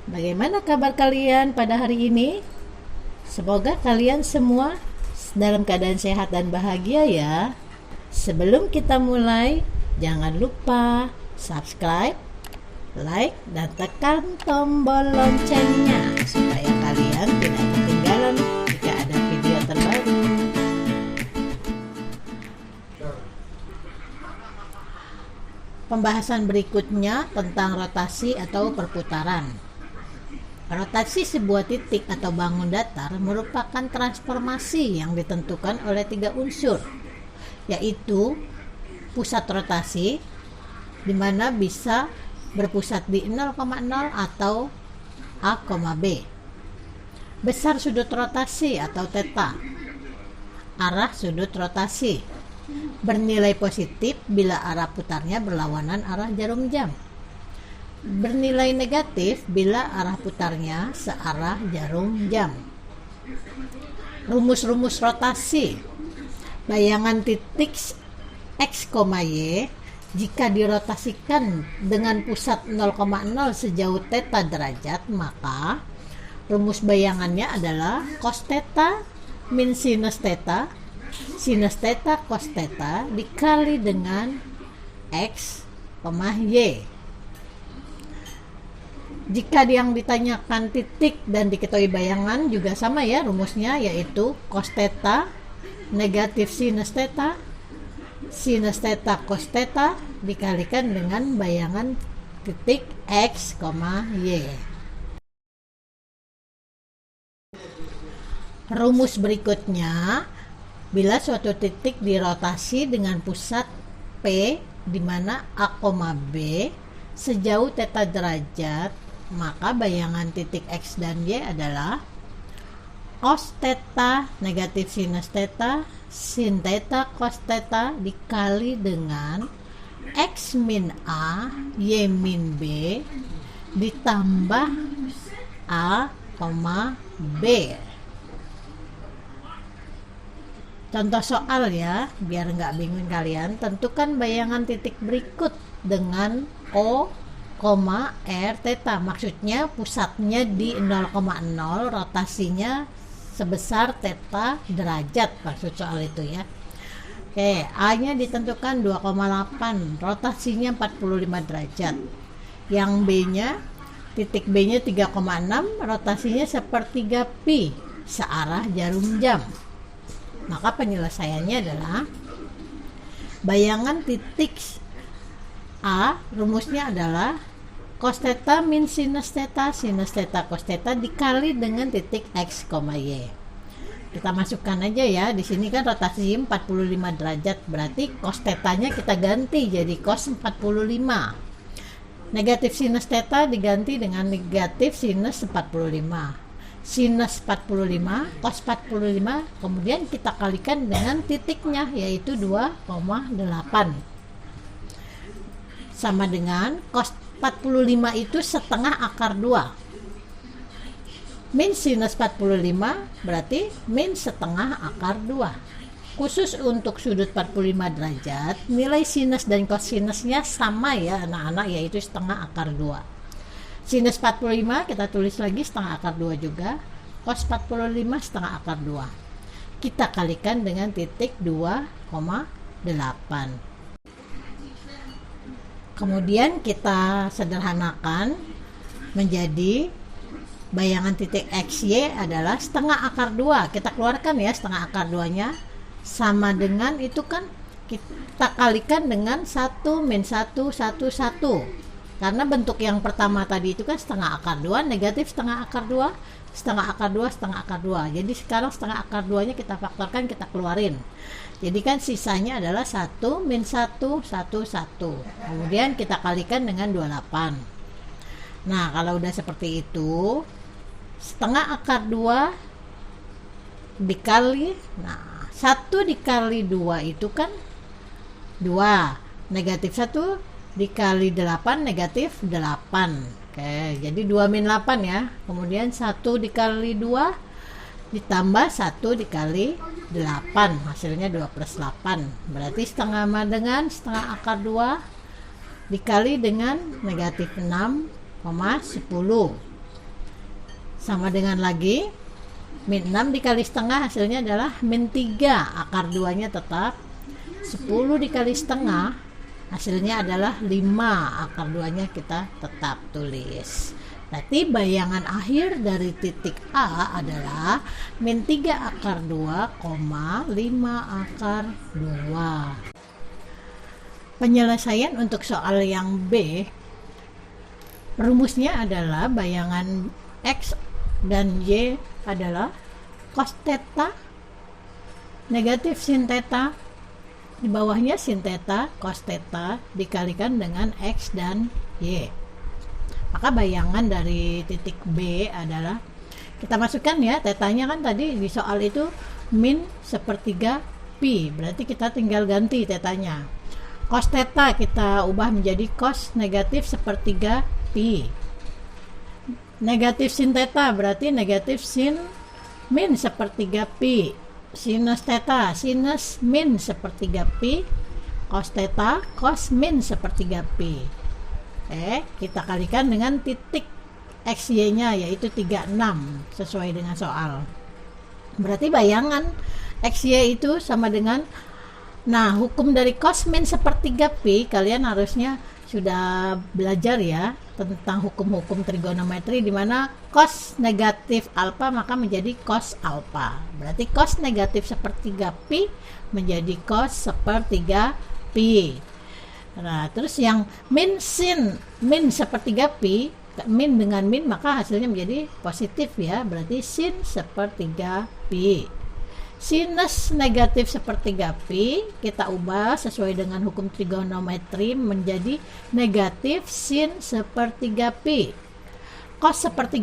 Bagaimana kabar kalian pada hari ini? Semoga kalian semua dalam keadaan sehat dan bahagia ya. Sebelum kita mulai, jangan lupa subscribe, like, dan tekan tombol loncengnya supaya kalian tidak ketinggalan jika ada video terbaru. Pembahasan berikutnya tentang rotasi atau perputaran. Rotasi sebuah titik atau bangun datar merupakan transformasi yang ditentukan oleh 3 unsur, yaitu pusat rotasi, di mana bisa berpusat di 0,0 atau A, B. Besar sudut rotasi atau theta, arah sudut rotasi, bernilai positif bila arah putarnya berlawanan arah jarum jam. Bernilai negatif bila arah putarnya searah jarum jam. Rumus-rumus rotasi. Bayangan titik X, Y jika dirotasikan dengan pusat 0,0 sejauh theta derajat, maka rumus bayangannya adalah cos theta min sinus theta cos theta dikali dengan X, Y. Jika yang ditanyakan titik dan diketahui bayangan juga sama ya rumusnya, yaitu cos theta negatif sinus theta cos theta dikalikan dengan bayangan titik X, Y. Rumus berikutnya, bila suatu titik dirotasi dengan pusat P di mana A, B sejauh theta derajat, maka bayangan titik X dan Y adalah cos theta negatif sinus theta sin theta cos theta dikali dengan X min A Y min B ditambah A, B. Contoh soal ya, biar nggak bingung kalian. Tentukan bayangan titik berikut dengan O, R theta, maksudnya pusatnya di 0,0, rotasinya sebesar theta derajat, maksud soal itu ya. Oke, A nya ditentukan 2,8, rotasinya 45 derajat. Yang B nya, titik B nya 3,6, rotasinya sepertiga pi searah jarum jam. Maka penyelesaiannya adalah bayangan titik A, rumusnya adalah cos theta min sinus theta cos theta dikali dengan titik X, Y. Kita masukkan aja ya, di sini kan rotasi 45 derajat, berarti cos theta-nya kita ganti jadi cos 45. Negatif sinus theta diganti dengan negatif sinus 45. Sinus 45, cos 45, kemudian kita kalikan dengan titiknya, yaitu 2,8. Sama dengan cos 45 itu setengah akar 2. Min sinus 45 berarti min setengah akar 2. Khusus untuk sudut 45 derajat, nilai sinus dan kosinusnya sama ya anak-anak, yaitu setengah akar 2. Sinus 45 kita tulis lagi setengah akar 2 juga, cos 45 setengah akar 2. Kita kalikan dengan titik 2,8. Kemudian kita sederhanakan menjadi bayangan titik XY adalah setengah akar 2. Kita keluarkan ya setengah akar 2-nya, sama dengan itu kan kita kalikan dengan 1 min 1, 1, 1. Karena bentuk yang pertama tadi itu kan setengah akar 2, negatif setengah akar 2, setengah akar 2, setengah akar 2. Jadi sekarang setengah akar 2-nya kita faktorkan, kita keluarin. Jadi kan sisanya adalah 1 min 1, 1, 1. Kemudian kita kalikan dengan 28. Nah, kalau udah seperti itu, setengah akar 2 dikali, nah 1 dikali 2 itu kan 2. Negatif 1 dikali 8 negatif 8. Oke, jadi 2 min 8 ya. Kemudian 1 dikali 2 ditambah 1 dikali 8, hasilnya 2 plus 8. Berarti setengah sama dengan setengah akar 2 dikali dengan negatif 6,10. sama dengan lagi min 6 dikali setengah hasilnya adalah min 3, akar 2 nya tetap. 10 dikali setengah hasilnya adalah 5, akar 2 nya kita tetap tulis. Berarti bayangan akhir dari titik A adalah min 3 akar 2, 5 akar 2. Penyelesaian untuk soal yang B, rumusnya adalah bayangan X dan Y adalah cos theta negatif sin theta, di bawahnya sin theta cos theta dikalikan dengan X dan Y. Maka bayangan dari titik B adalah, kita masukkan ya, tetanya kan tadi di soal itu min sepertiga pi, berarti kita tinggal ganti tetanya. Cos theta kita ubah menjadi cos negatif sepertiga pi. Negatif sin theta berarti negatif sin min sepertiga pi. Sinus theta sinus min sepertiga pi. Cos theta cos min sepertiga pi. Kita kalikan dengan titik XY nya yaitu 36 sesuai dengan soal. Berarti bayangan XY itu sama dengan, nah hukum dari cos min sepertiga pi kalian harusnya sudah belajar ya tentang hukum-hukum trigonometri, di mana cos negatif alfa maka menjadi cos alfa. Berarti cos negatif sepertiga pi menjadi cos sepertiga pi. Nah, terus yang min sin min sepertiga pi, min dengan min maka hasilnya menjadi positif ya, berarti sin sepertiga pi. Sinus negatif sepertiga pi kita ubah sesuai dengan hukum trigonometri menjadi negatif sin sepertiga pi. Cos sepertiga